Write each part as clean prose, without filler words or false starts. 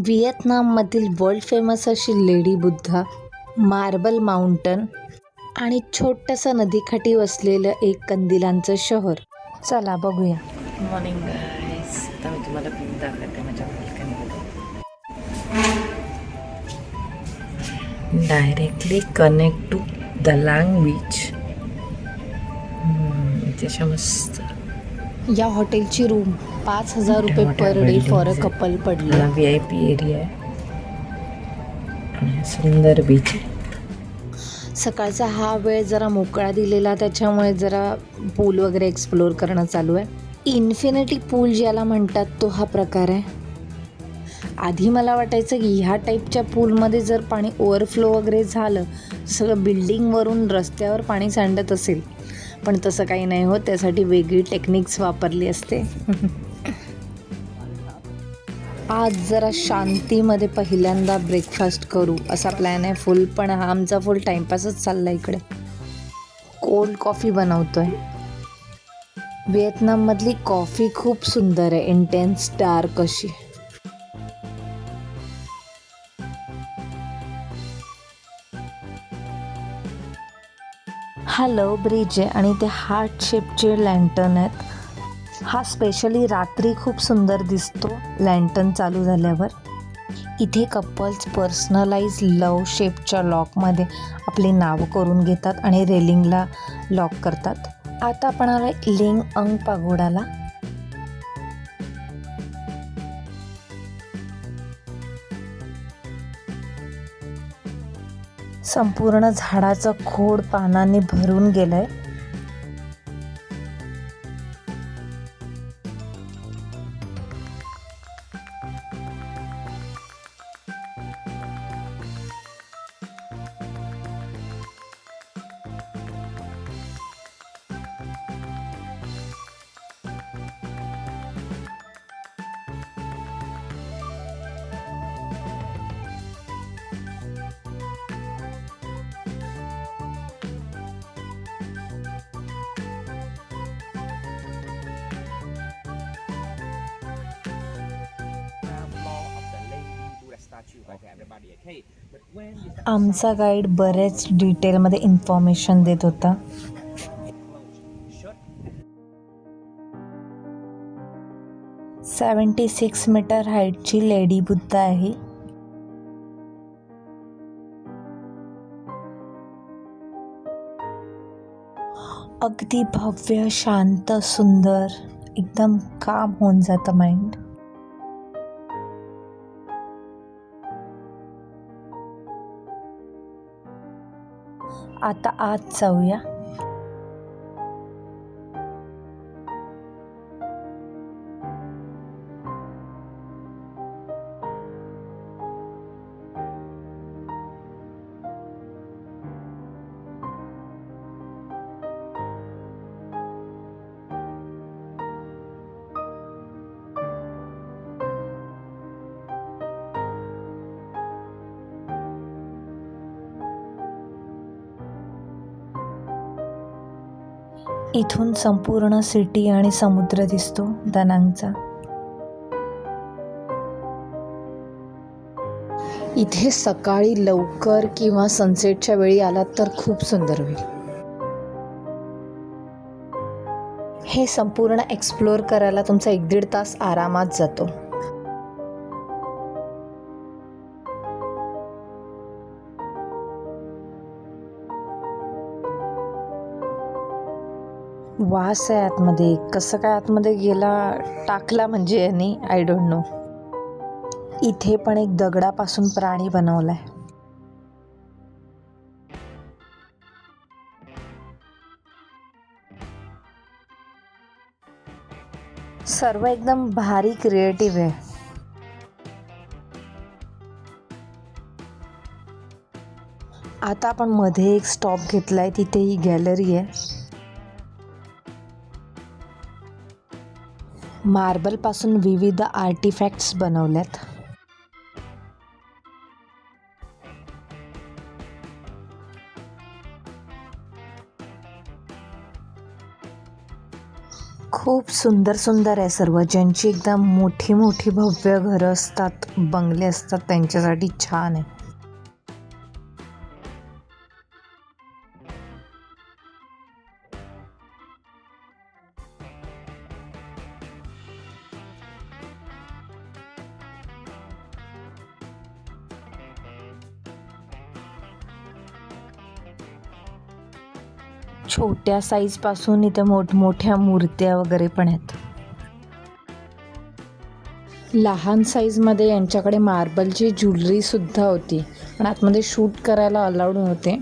व्हिएतनाममधील world famous अशी lady Buddha, marble mountain आणि छोटंसं नदीकाठी वसलेलं एक कंदिलांचं शहर. चला बघूया. मॉर्निंग गाईस, आता मी तुम्हाला व्ह्यू दाखवते माझ्या बाल्कनीमध्ये. डायरेक्टली कनेक्ट टू दलांग बीच. त्याच्या मस्त या हॉटेलची रूम 5,000 रुपये per day for a couple पडली. VIP एरिया आहे आणि सुंदर बीच आहे. सकाळचा हा वेळ जरा मोकळा दिलेला, त्याच्यामुळे जरा पूल वगैरे एक्सप्लोअर करणं चालू आहे. इन्फिनिटी पूल ज्याला म्हणतात तो हा प्रकार आहे. आधी मला वाटायचं की ह्या टाईपच्या पूलमध्ये जर पाणी ओव्हरफ्लो वगैरे झालं, सगळं बिल्डिंगवरून रस्त्यावर पाणी सांडत असेल, पण तसं काही नाही होत. त्यासाठी वेगळी टेक्निक्स वापरली असते. आज जरा शांतीमध्ये पहिल्यांदा ब्रेकफास्ट करू असा प्लॅन आहे फुल, पण हा आमचा फुल टाईमपासच चालला. इकडे कोल्ड कॉफी बनवतोय. व्हिएतनाममधली कॉफी खूप सुंदर आहे, इंटेन्स डार्क अशी. हा लव ब्रिज आहे आणि ते हार्ट शेपचे लँटर्न आहेत. हा स्पेशली रात्री खूप सुंदर दिसतो लँटर्न चालू झाल्यावर. इथे कपल्स पर्सनलाइज लव शेपच्या लॉकमध्ये आपली नावं करून घेतात आणि रेलिंगला लॉक करतात. आता आपण आलोय लिंग अंग पागोडाला. संपूर्ण झाडाचं खोड पानांनी भरून गेलंय. आमचा गाईड बरेच डिटेलमध्ये इन्फॉर्मेशन देत होता. "76 मीटर हाईटची लेडी बुद्ध आहे. अगदी भव्य, शांत, सुंदर, एकदम काम होऊन जातं माइंड. आता आत जाऊया. इथून संपूर्ण सिटी आणि समुद्र दिसतो दनांगचा. इथे सकाळी लवकर किंवा सनसेटच्या वेळी आलात तर खूप सुंदर होईल. हे संपूर्ण एक्सप्लोअर करायला तुमचा 1-1.5 तास आरामात जातो. वास आहे आतमध्ये. कसं काय आतमध्ये गेला टाकला म्हणजे यांनी, आय डोंट नो. इथे पण एक दगडापासून प्राणी बनवलाय. सर्व एकदम भारी क्रिएटिव्ह आहे. आता आपण मध्ये एक स्टॉप घेतलाय, तिथे ही गॅलरी आहे. मार्बल पासून विविध आर्टिफॅक्ट्स बनवल्यात. खूप सुंदर सुंदर आहे सर्व. ज्यांची एकदम मोठी मोठी भव्य घरं असतात, बंगले असतात, त्यांच्यासाठी छान आहे. छोट्या साईजपासून इथे मोठमोठ्या मूर्त्या वगैरे पण आहेत. लहान साईजमध्ये यांच्याकडे मार्बलची ज्वेलरीसुद्धा होती, पण आतमध्ये शूट करायला अलाउड नव्हते.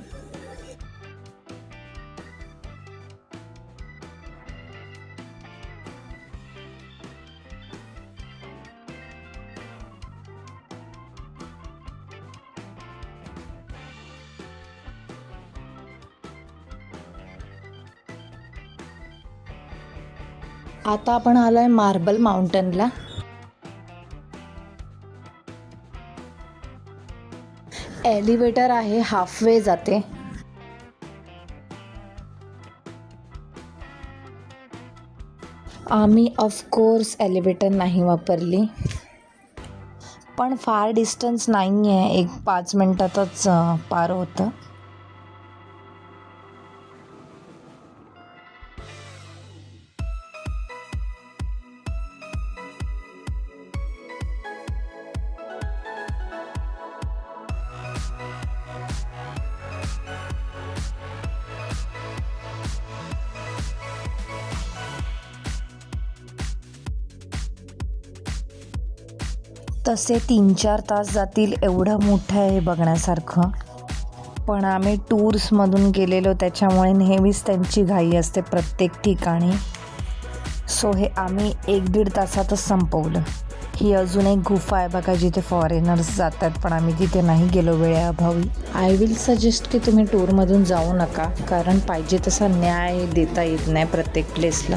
आता आपण आलोय मार्बल माउंटनला. एलिव्हेटर आहे, हाफवे जाते. आम्ही ऑफकोर्स एलिव्हेटर नाही वापरली, पण फार डिस्टन्स नाही आहे, एक 5 मिनटातच पार होतं. तसे 3-4 तास जातील, एवढं मोठं आहे बघण्यासारखं. पण आम्ही टूर्समधून गेलेलो, त्याच्यामुळे नेहमीच त्यांची घाई असते प्रत्येक ठिकाणी. सो हे आम्ही 1-1.5 तासातच संपवलं. ही अजून एक गुफा आहे बघा, जिथे फॉरेनर्स जातात, पण आम्ही तिथे नाही गेलो वेळेअभावी. आय विल सजेस्ट की तुम्ही टूरमधून जाऊ नका, कारण पाहिजे तसा न्याय देता येत नाही प्रत्येक प्लेसला.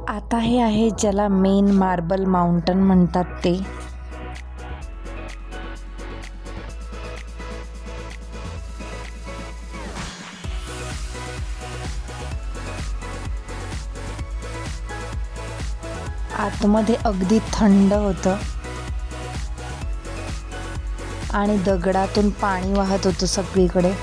आता हे आहे ज्याला मेन मार्बल माउंटन म्हणतात ते. आतमध्ये अगदी थंड होतं आणि दगडातून पाणी वाहत होतं सगळीकडे.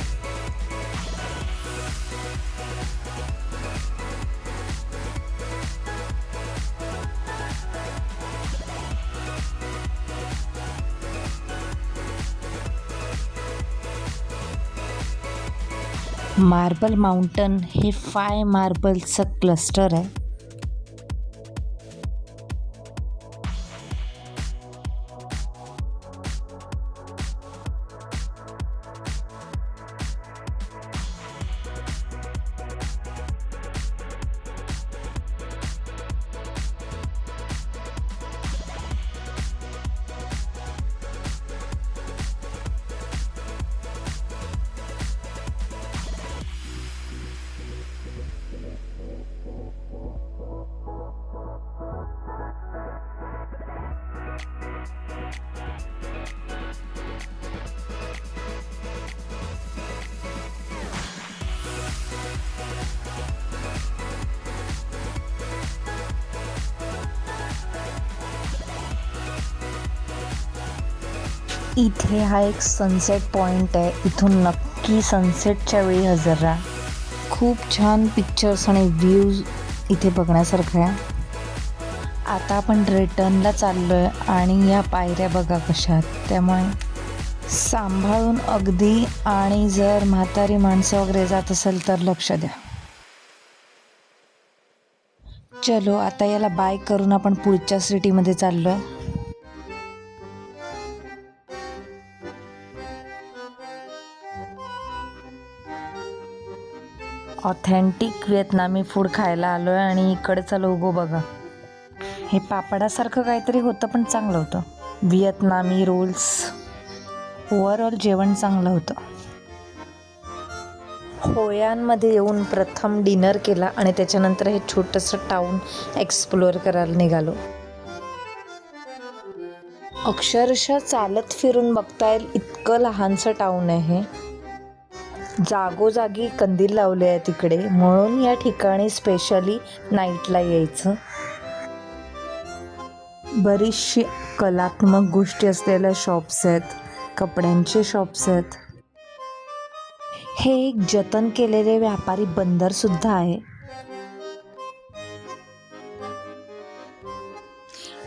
मार्बल माउंटन हे 5 मार्बलचं क्लस्टर आहे. इथे हा एक सनसेट पॉइंट आहे, इथून नक्की सनसेटच्या वेळी हजर राहा. खूप छान पिक्चर्स आणि व्ह्यूज इथे बघण्यासारखं आहे. आता आपण रिटर्नला चाललो आहे आणि या पायऱ्या बघा कशा आहेत, त्यामुळे सांभाळून अगदी. आणि जर म्हातारी माणसं वगैरे जात असेल तर लक्ष द्या. चलो आता याला बाय करून आपण पुढच्या सिटीमध्ये चाललो आहे. ऑथेंटिक व्हिएतनामी फूड खायला आलो आहे आणि इकडचा लोगो बघा. हे पापडासारखं काहीतरी होतं, पण चांगलं होतं. व्हिएतनामी रोल्स. ओव्हरऑल जेवण चांगलं होतं. होयांमध्ये येऊन प्रथम डिनर केला आणि त्याच्यानंतर हे छोटंसं टाऊन एक्सप्लोअर करायला निघालो. अक्षरशः चालत फिरून बघता येईल इतकं लहानसं टाऊन आहे. जागोजागी कंदील लावले आहे तिकडे, म्हणून या ठिकाणी स्पेशली नाईटला यायचं. बरीचशी कलात्मक गोष्टी असलेल्या शॉप्स आहेत, कपड्यांचे शॉप्स आहेत. हे एक जतन केलेले व्यापारी बंदर सुद्धा आहे.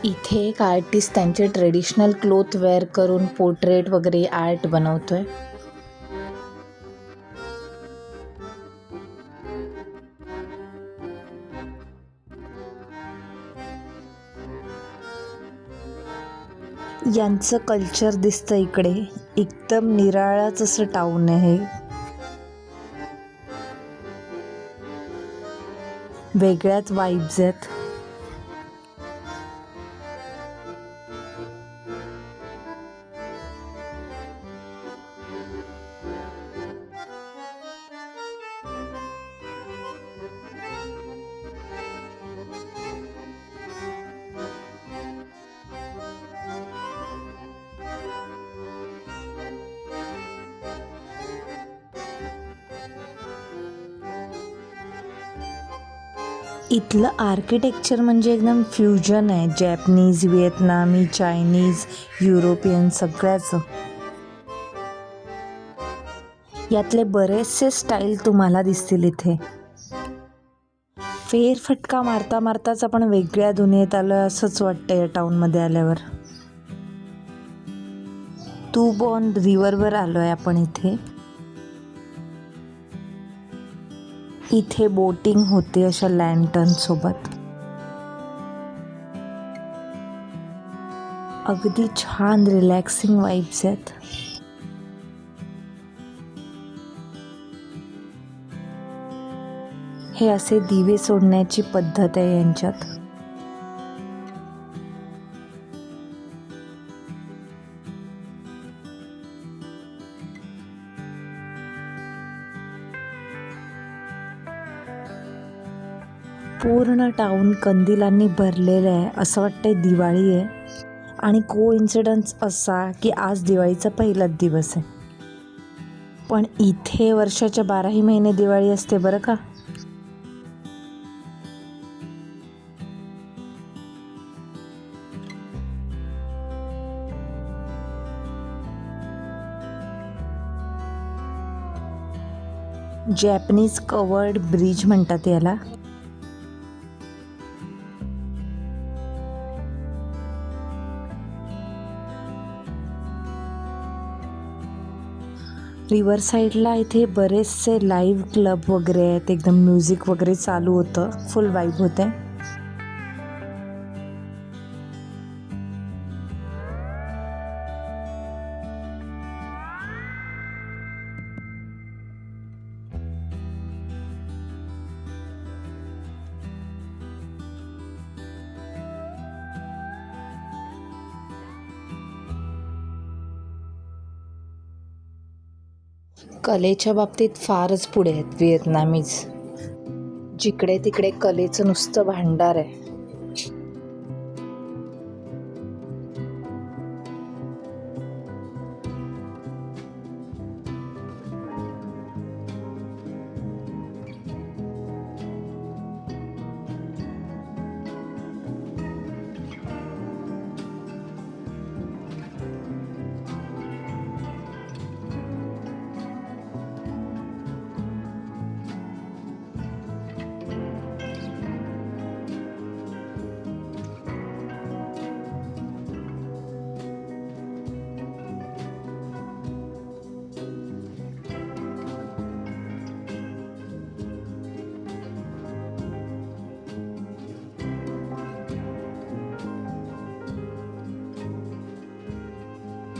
इथे एक आर्टिस्ट त्यांचे ट्रेडिशनल क्लोथ वेअर करून पोर्ट्रेट वगैरे आर्ट बनवतोय. यांचं कल्चर दिसतं इकडे. एकदम निराळाच असं टाऊन आहे. वेगळ्याच वाईब्स आहेत. इथलं आर्किटेक्चर म्हणजे एकदम फ्युजन आहे. जॅपनीज, व्हिएतनामी, चायनीज, युरोपियन सगळ्याचं. यातले बरेचसे स्टाईल तुम्हाला दिसतील इथे. फेरफटका मारता मारताच आपण वेगळ्या दुनियेत आलो असंच वाटतं या टाऊनमध्ये आल्यावर. तुबॉन रिव्हरवर आलो आहे आपण इथे. इथे बोटिंग होते अशा लँटर्न सोबत. अगदी छान रिलॅक्सिंग वाईब्स आहेत. हे असे दिवे सोडण्याची पद्धत आहे यांच्यात. पूर्ण टाऊन कंदिलांनी भरलेलं आहे. असं वाटतंय दिवाळी आहे. आणि कोइन्सिडन्स असा की आज दिवाळीचा पहिलाच दिवस आहे. पण इथे वर्षाच्या 12ही महिने दिवाळी असते बरं का. जॅपनीज कवर्ड ब्रिज म्हणतात याला. रिव्हर साईडला इथे बरेचसे लाईव्ह क्लब वगैरे आहेत. एकदम म्युझिक वगैरे चालू होतं. फुल वाईब होते. कलेच्या बाबतीत फारच पुढे आहेत व्हिएतनामीज. जिकडे तिकडे कलेचं नुसतं भांडार आहे.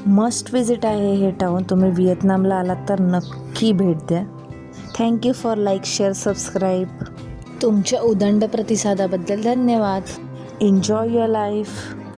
मस्ट विजिट आहे हे टाऊन. तुम्ही व्हिएतनामला आलात तर नक्की भेट द्या. Thank you for like, share, subscribe. तुमच्या उदंड प्रतिसादाबद्दल धन्यवाद. Enjoy your life.